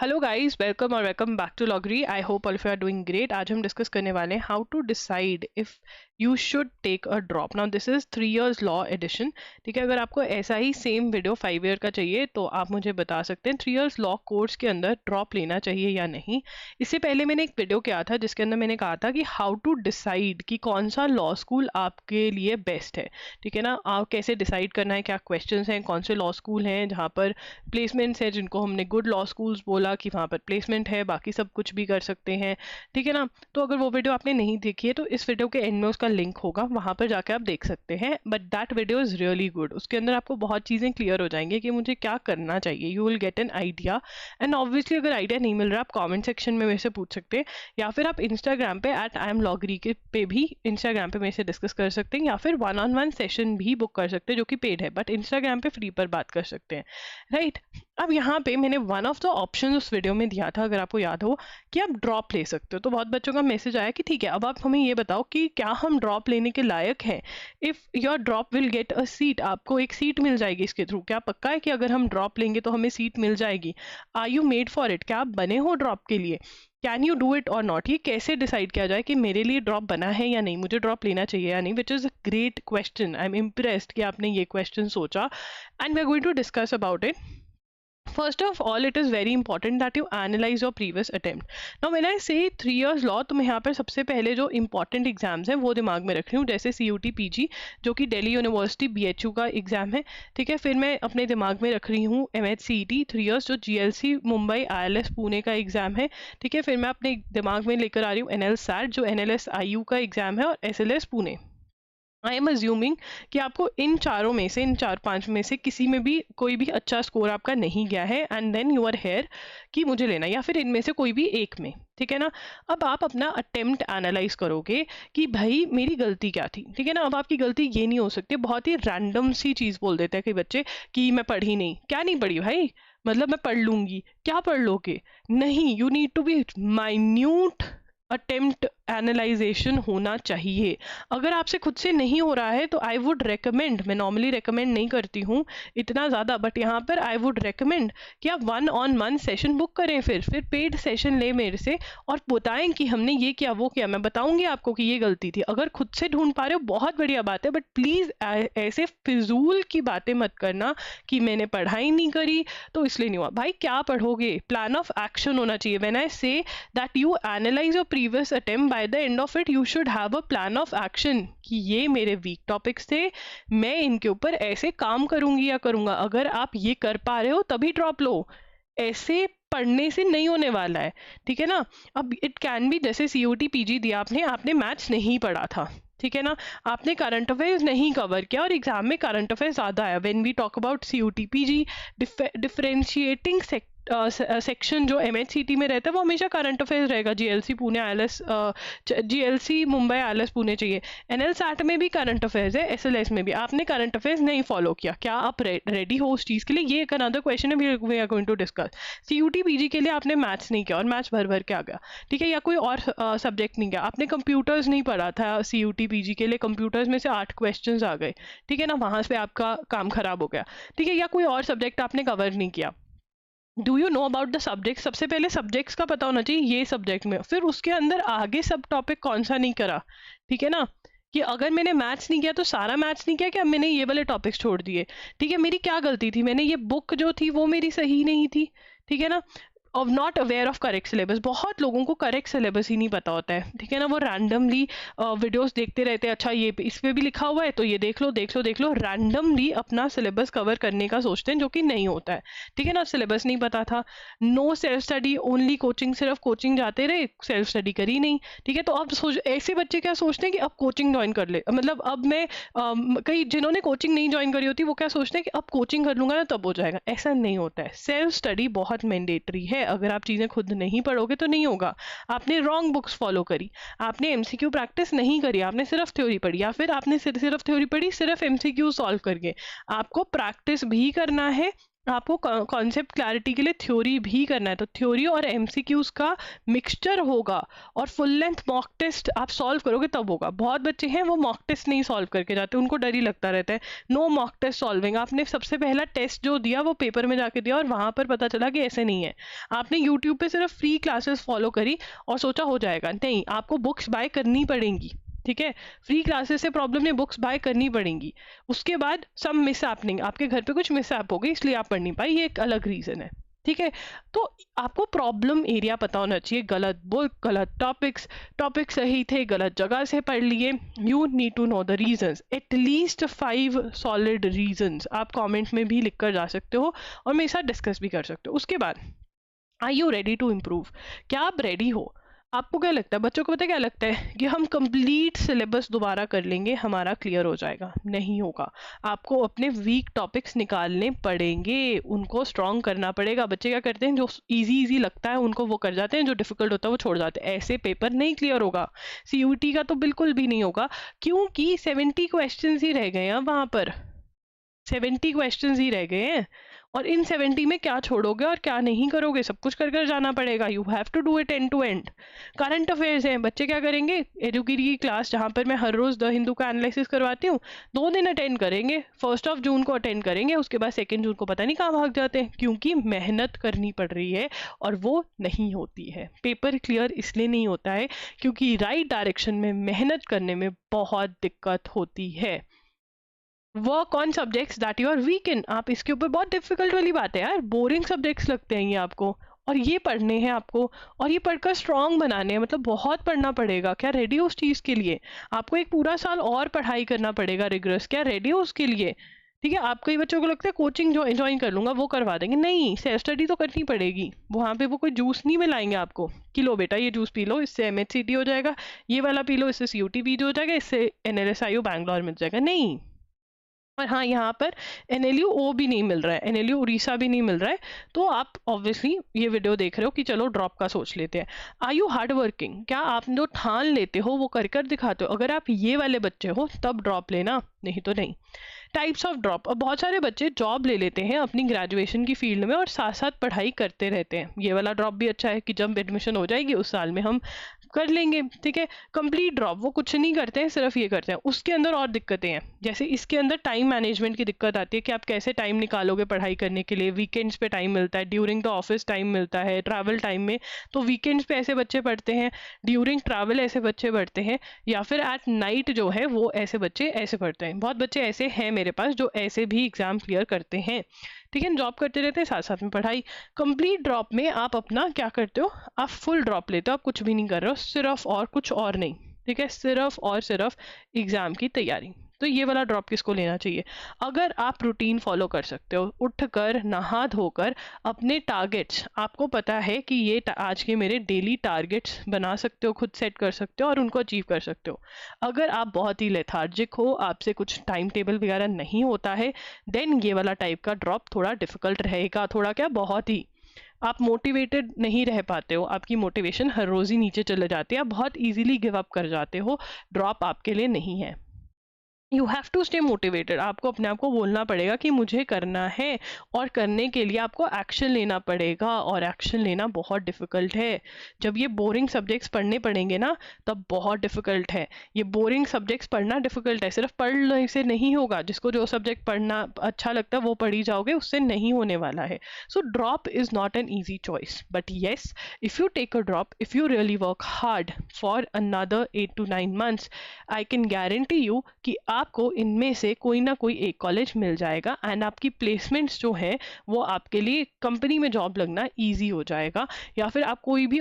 Hello guys, welcome और welcome back to Logri. I hope all of you are doing great. आज हम discuss करने वाले हैं how to decide if you should take a drop. Now this is 3 years law edition. ठीक है, अगर आपको ऐसा ही सेम वीडियो 5 year का चाहिए तो आप मुझे बता सकते हैं 3 years लॉ कोर्स के अंदर ड्रॉप लेना चाहिए या नहीं। इससे पहले मैंने एक वीडियो किया था जिसके अंदर मैंने कहा था कि हाउ टू डिसाइड कि कौन सा लॉ स्कूल आपके लिए बेस्ट है। ठीक है ना, आप कैसे डिसाइड करना है, क्या क्वेश्चंस हैं, कौन से लॉ स्कूल हैं जहाँ पर प्लेसमेंट्स है, जिनको हमने गुड लॉ स्कूल्स बोला कि वहाँ पर प्लेसमेंट है, बाकी सब कुछ भी कर सकते हैं। ठीक है ना, तो अगर वो वीडियो आपने नहीं देखी है तो इस वीडियो के एंड में उसका लिंक होगा, वहाँ पर जाकर आप देख सकते हैं। But that video is really good. उसके अंदर आपको बहुत चीज़ें क्लियर हो जाएंगी कि मुझे क्या करना चाहिए। You will get an idea. And obviously अगर आइडिया नहीं मिल रहा आप कॉमेंट सेक्शन में मेरे से पूछ सकते हैं, या फिर आप इंस्टाग्राम पे @IamLogri के पे भी इंस्टाग्राम पे मेरे से डिस्कस कर सकते हैं, या फिर 1-on-1 सेशन भी बुक कर सकते हैं जो कि पेड है, बट इंस्टाग्राम पे फ्री पर बात कर सकते हैं। राइट। अब यहाँ पे मैंने वन ऑफ द ऑप्शन उस वीडियो में दिया था, अगर आपको याद हो, कि आप ड्रॉप ले सकते हो। तो बहुत बच्चों का मैसेज आया कि ठीक है, अब आप हमें ये बताओ कि क्या हम ड्रॉप लेने के लायक हैं। If your drop will get a seat, आपको एक सीट मिल जाएगी इसके थ्रू। क्या पक्का है कि अगर हम ड्रॉप लेंगे तो हमें सीट मिल जाएगी? Are you made for it? क्या आप बने हो ड्रॉप के लिए? Can you do it or not? ये कैसे डिसाइड किया जाए कि मेरे लिए ड्रॉप बना है या नहीं, मुझे ड्रॉप लेना चाहिए या नहीं? Which is a great question. I am impressed कि आपने ये क्वेश्चन सोचा, and we are going to discuss about it. First of all, it is very important that you analyze your previous attempt. Now, when I say 3 years law, तो मैं यहाँ पर सबसे पहले जो important exams हैं वो दिमाग में रख रही हूँ, जैसे CUT PG जो कि दिल्ली यूनिवर्सिटी BHU का एग्जाम है। ठीक है, फिर मैं अपने दिमाग में रख रही हूँ MHCET 3 years जो GLC मुंबई ILS पुणे का एग्जाम है। ठीक है, फिर मैं अपने दिमाग में लेकर आ रही हूँ NL SAT जो NLS IU का एग्जाम है, और SLS Pune. I am assuming कि आपको इन चारों में से, इन 4-5 में से किसी में भी कोई भी अच्छा स्कोर आपका नहीं गया है, and then you are here कि मुझे लेना, या फिर इनमें से कोई भी एक में। ठीक है ना, अब आप अपना अटेम्प्ट एनालाइज करोगे कि भाई मेरी गलती क्या थी। ठीक है ना, अब आपकी गलती ये नहीं हो सकती, बहुत ही रैंडम सी चीज़ बोल देते हैं कई बच्चे कि मैं पढ़ी नहीं। क्या नहीं पढ़ी भाई? मतलब मैं पढ़ लूंगी, क्या पढ़ लोगे? नहीं, you need to be minute attempt analysation होना चाहिए। अगर आपसे खुद से नहीं हो रहा है तो आई वुड रेकमेंड, मैं नॉर्मली रेकमेंड नहीं करती हूँ इतना ज़्यादा, बट यहाँ पर आई वुड रेकमेंड कि आप 1-on-1 सेशन बुक करें, फिर पेड सेशन ले मेरे से और बताएं कि हमने ये किया वो किया। मैं बताऊंगी आपको कि ये गलती थी। अगर खुद से ढूंढ पा रहे हो बहुत बढ़िया बात है, बट प्लीज़ ऐसे फिजूल की बातें मत करना कि मैंने पढ़ाई नहीं करी तो इसलिए नहीं हुआ। भाई क्या पढ़ोगे? प्लान ऑफ एक्शन होना चाहिए। When I say that you analyse your previous attempt, by the end of it you should have a plan of action कि ये मेरे वीक टॉपिक्स थे, मैं इनके ऊपर ऐसे काम करूंगी या करूंगा। अगर आप ये कर पा रहे हो तभी ड्रॉप लो, ऐसे पढ़ने से नहीं होने वाला है। ठीक है ना, अब इट कैन बी जैसे CUT PG दिया आपने, आपने मैथ्स नहीं पढ़ा था। ठीक है ना, आपने करंट अफेयर्स नहीं कवर किया और एग्जाम में करंट अफेयर्स ज़्यादा आया। When we talk about CUT PG, differentiating section जो MHCT में रहता है वो हमेशा करंट अफेयर्स रहेगा। GLC Pune ILS, GLC Mumbai ILS Pune चाहिए। NL SAT में भी करंट अफेयर्स है, SLS में भी। आपने करंट अफेयर्स नहीं फॉलो किया, क्या आप रेडी हो उस चीज़ के लिए? ये एक अनदर क्वेश्चन है, we are going to discuss. CUT PG के लिए आपने मैथ्स नहीं किया और मैथ्स भर भर के आ गया। ठीक है, या कोई और सब्जेक्ट नहीं किया, आपने कंप्यूटर्स नहीं पढ़ा था। CUT PG के लिए कंप्यूटर्स में से 8 क्वेश्चन आ गए। ठीक है ना, वहाँ से आपका काम खराब हो गया। ठीक है, या कोई और सब्जेक्ट आपने कवर नहीं किया। Do you know about the subject? सबसे पहले सब्जेक्ट्स का पता होना चाहिए, ये सब्जेक्ट में, फिर उसके अंदर आगे सब टॉपिक कौन सा नहीं करा। ठीक है ना, कि अगर मैंने मैथ्स नहीं किया तो सारा मैथ्स नहीं किया कि अब मैंने ये वाले टॉपिक्स छोड़ दिए। ठीक है, मेरी क्या गलती थी? मैंने ये बुक जो थी वो मेरी सही नहीं थी। ठीक है ना, of not aware of correct syllabus. बहुत लोगों को करेक्ट सिलेबस ही नहीं पता होता है। ठीक है ना, वो रैंडमली वीडियोस देखते रहते हैं, अच्छा ये इस पे भी लिखा हुआ है तो ये देख लो देख लो देख लो, रैंडमली अपना सिलेबस कवर करने का सोचते हैं, जो कि नहीं होता है। ठीक है ना, सिलेबस नहीं पता था, no self study, only coaching, सिर्फ कोचिंग जाते रहे, सेल्फ स्टडी करी नहीं। ठीक है, तो अब सोच, ऐसे बच्चे क्या सोचते हैं कि अब कोचिंग ज्वाइन कर ले, मतलब अब मैं कई जिन्होंने कोचिंग नहीं ज्वाइन करी होती वो क्या सोचते हैं कि अब कोचिंग कर लूंगा ना तब हो जाएगा। ऐसा नहीं होता है। सेल्फ स्टडी बहुत मैंडेटरी है। अगर आप चीज़ें खुद नहीं पढ़ोगे तो नहीं होगा। आपने रॉन्ग बुक्स फॉलो करी, आपने MCQ प्रैक्टिस नहीं करी, आपने सिर्फ थ्योरी पढ़ी, या फिर आपने सिर्फ थ्योरी पढ़ी, सिर्फ MCQ सॉल्व करके। आपको प्रैक्टिस भी करना है, आपको कॉन्सेप्ट क्लैरिटी के लिए थ्योरी भी करना है, तो थ्योरी और एमसीक्यूज का मिक्सचर होगा, और फुल लेंथ मॉक टेस्ट आप सॉल्व करोगे तब होगा। बहुत बच्चे हैं वो मॉक टेस्ट नहीं सॉल्व करके जाते, उनको डर ही लगता रहता है, नो मॉक टेस्ट सॉल्विंग। आपने सबसे पहला टेस्ट जो दिया वो पेपर में जाके दिया और वहां पर पता चला कि ऐसे नहीं है। आपने यूट्यूब पे सिर्फ फ्री क्लासेस फॉलो करी और सोचा हो जाएगा, नहीं, आपको बुक्स बाय करनी पड़ेंगी, ठीक है। फ्री क्लासेस से प्रॉब्लम नहीं, बुक्स बाय करनी पड़ेंगी। उसके बाद सम मिस हैपनिंग, आपके घर पे कुछ मिस हैप हो गई इसलिए आप पढ़ नहीं पाई, ये एक अलग रीजन है, ठीक है। तो आपको प्रॉब्लम एरिया पता होना चाहिए, गलत बुक, गलत टॉपिक्स सही थे, गलत जगह से पढ़ लिए। You need to know the reasons, at least 5 solid reasons आप कमेंट में भी लिख कर जा सकते हो और मेरे साथ डिस्कस भी कर सकते हो। उसके बाद are you ready to improve, क्या आप रेडी हो? आपको क्या लगता है, बच्चों को पता है क्या लगता है कि हम कंप्लीट सिलेबस दोबारा कर लेंगे हमारा क्लियर हो जाएगा? नहीं होगा। आपको अपने वीक टॉपिक्स निकालने पड़ेंगे, उनको स्ट्रॉन्ग करना पड़ेगा। बच्चे क्या करते हैं, जो इजी लगता है उनको वो कर जाते हैं, जो डिफिकल्ट होता है वो छोड़ जाते हैं। ऐसे पेपर नहीं क्लियर होगा। CUT का तो बिल्कुल भी नहीं होगा, क्योंकि 70 क्वेश्चन ही रह गए हैं वहां पर, 70 क्वेश्चन ही रह गए हैं। और इन 70 में क्या छोड़ोगे और क्या नहीं करोगे, सब कुछ कर कर जाना पड़ेगा। You have to do it end to end. Current affairs हैं, बच्चे क्या करेंगे, एजुकेरी की क्लास जहाँ पर मैं हर रोज द हिंदू का एनालिसिस करवाती हूँ, 2 दिन अटेंड करेंगे, 1 जून को अटेंड करेंगे, उसके बाद 2 जून को पता नहीं कहाँ भाग जाते हैं, क्योंकि मेहनत करनी पड़ रही है और वो नहीं होती है। पेपर क्लियर इसलिए नहीं होता है क्योंकि राइट डायरेक्शन में मेहनत करने में बहुत दिक्कत होती है। Work on subjects that you are weak in, आप इसके ऊपर, बहुत डिफिकल्ट वाली बात है यार, बोरिंग सब्जेक्ट्स लगते हैं ये आपको, और ये पढ़ने हैं आपको, और ये पढ़कर स्ट्रॉन्ग बनाने हैं, मतलब बहुत पढ़ना पड़ेगा। क्या रेडी हो उस चीज़ के लिए? आपको एक पूरा साल और पढ़ाई करना पड़ेगा रिगरस, क्या रेडी हो उसके लिए? ठीक है। आप कई बच्चों को लगता है कोचिंग जो ज्वाइन कर लूंगा वो करवा देंगे, नहीं, सेल्फ स्टडी तो करनी पड़ेगी। वहाँ पे वो कोई जूस नहीं मिलाएंगे आपको कि लो बेटा ये जूस पी लो, इससे MHCT हो जाएगा, ये वाला पी लो, इससे CUT भी हो जाएगा, इससे NLSIO बैंगलोर मिल जाएगा, नहीं। और हाँ, यहाँ पर NLU O भी नहीं मिल रहा है, NLU उड़ीसा भी नहीं मिल रहा है, तो आप ऑब्वियसली ये वीडियो देख रहे हो कि चलो ड्रॉप का सोच लेते हैं। आर यू हार्ड वर्किंग, क्या आप जो ठान लेते हो वो कर कर दिखाते हो? अगर आप ये वाले बच्चे हो तब ड्रॉप लेना, नहीं तो नहीं। टाइप्स ऑफ ड्रॉप, अब बहुत सारे बच्चे जॉब ले लेते हैं अपनी ग्रेजुएशन की फील्ड में और साथ साथ पढ़ाई करते रहते हैं। ये वाला ड्रॉप भी अच्छा है कि जब एडमिशन हो जाएगी उस साल में हम कर लेंगे, ठीक है। कंप्लीट ड्रॉप, वो कुछ नहीं करते हैं, सिर्फ ये करते हैं। उसके अंदर और दिक्कतें हैं, जैसे इसके अंदर टाइम मैनेजमेंट की दिक्कत आती है कि आप कैसे टाइम निकालोगे पढ़ाई करने के लिए। वीकेंड्स पे टाइम मिलता है, ड्यूरिंग द ऑफिस टाइम मिलता है, ट्रैवल टाइम में, तो वीकेंड्स पे ऐसे बच्चे पढ़ते हैं, ड्यूरिंग ट्रैवल ऐसे बच्चे पढ़ते हैं, या फिर एट नाइट जो है वो ऐसे बच्चे ऐसे पढ़ते हैं। बहुत बच्चे ऐसे हैं मेरे पास जो ऐसे भी एग्जाम क्लियर करते हैं, ठीक है। जॉब करते रहते हैं, साथ साथ में पढ़ाई। कंप्लीट ड्रॉप में आप अपना क्या करते हो, आप फुल ड्रॉप लेते हो, आप कुछ भी नहीं कर रहे हो, सिर्फ और कुछ और नहीं, ठीक है, सिर्फ और सिर्फ एग्जाम की तैयारी। तो ये वाला ड्रॉप किसको लेना चाहिए? अगर आप रूटीन फॉलो कर सकते हो, उठकर नहा धोकर अपने टारगेट्स, आपको पता है कि ये आज के मेरे डेली टारगेट्स बना सकते हो, खुद सेट कर सकते हो और उनको अचीव कर सकते हो। अगर आप बहुत ही लेथार्जिक हो, आपसे कुछ टाइम टेबल वगैरह नहीं होता है, देन ये वाला टाइप का ड्रॉप थोड़ा डिफिकल्ट रहेगा, थोड़ा क्या, बहुत ही। आप मोटिवेटेड नहीं रह पाते हो, आपकी मोटिवेशन हर रोज ही नीचे चले जाती है, आप बहुत इजीली गिव अप कर जाते हो। ड्रॉप आपके लिए नहीं है। You have to stay motivated, आपको अपने आप को बोलना पड़ेगा कि मुझे करना है, और करने के लिए आपको एक्शन लेना पड़ेगा, और एक्शन लेना बहुत डिफिकल्ट है। जब ये बोरिंग सब्जेक्ट्स पढ़ने पड़ेंगे ना, तब बहुत डिफिकल्ट है। ये बोरिंग सब्जेक्ट्स पढ़ना डिफिकल्ट है, सिर्फ पढ़ने से नहीं होगा। जिसको जो सब्जेक्ट पढ़ना अच्छा लगता है वो पढ़ी जाओगे, उससे नहीं होने वाला है। So drop is not an easy choice, but yes, if you take a drop, if you really work hard for another 8 to 9 months, I can guarantee you कि आपको इनमें से कोई ना कोई एक कॉलेज मिल जाएगा, एंड आपकी प्लेसमेंट्स जो है वो आपके लिए कंपनी में जॉब लगना इजी हो जाएगा। या फिर आप कोई भी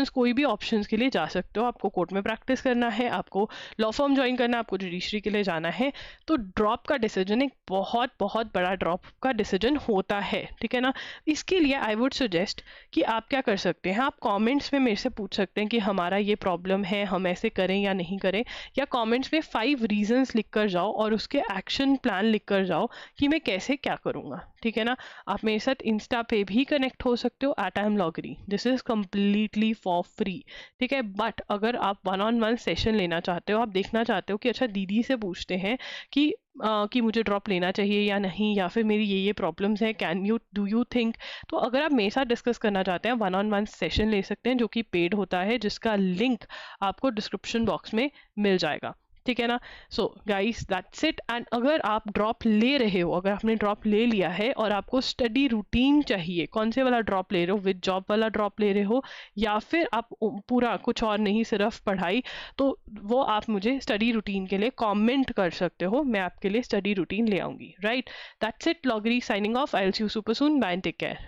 कोई भी ऑप्शंस के लिए जा सकते हो। आपको कोर्ट में प्रैक्टिस करना है, आपको लॉ फर्म ज्वाइन करना है, आपको जुडिशरी के लिए जाना है, तो ड्रॉप का डिसीजन एक बहुत बहुत बड़ा ड्रॉप का डिसीजन होता है, ठीक है ना। इसके लिए आई वुड सजेस्ट कि आप क्या कर सकते हैं, आप कमेंट्स में मेरे से पूछ सकते हैं कि हमारा ये प्रॉब्लम है, हम ऐसे करें या नहीं करें, या कमेंट्स में 5 रीजन रीजंस लिख कर जाओ और उसके एक्शन प्लान लिख कर जाओ कि मैं कैसे क्या करूँगा, ठीक है ना। आप मेरे साथ इंस्टा पे भी कनेक्ट हो सकते हो @IamLogri, this is completely for free, ठीक है। बट अगर आप 1-on-1 सेशन लेना चाहते हो, आप देखना चाहते हो कि अच्छा दीदी से पूछते हैं कि मुझे ड्रॉप लेना चाहिए या नहीं, या फिर मेरी ये प्रॉब्लम्स हैं, डू यू थिंक, तो अगर आप मेरे साथ डिस्कस करना चाहते हैं 1-on-1 सेशन ले सकते हैं जो कि पेड होता है, जिसका लिंक आपको डिस्क्रिप्शन बॉक्स में मिल जाएगा, ठीक है ना। So guys that's it. And अगर आप ड्रॉप ले रहे हो, अगर आपने ड्रॉप ले लिया है और आपको स्टडी रूटीन चाहिए, कौन से वाला ड्रॉप ले रहे हो, विद जॉब वाला ड्रॉप ले रहे हो या फिर आप पूरा कुछ और नहीं सिर्फ पढ़ाई, तो वो आप मुझे स्टडी रूटीन के लिए कमेंट कर सकते हो, मैं आपके लिए स्टडी रूटीन ले आऊंगी, right. That's it, Logri signing off. I will see you super soon, bye and take care.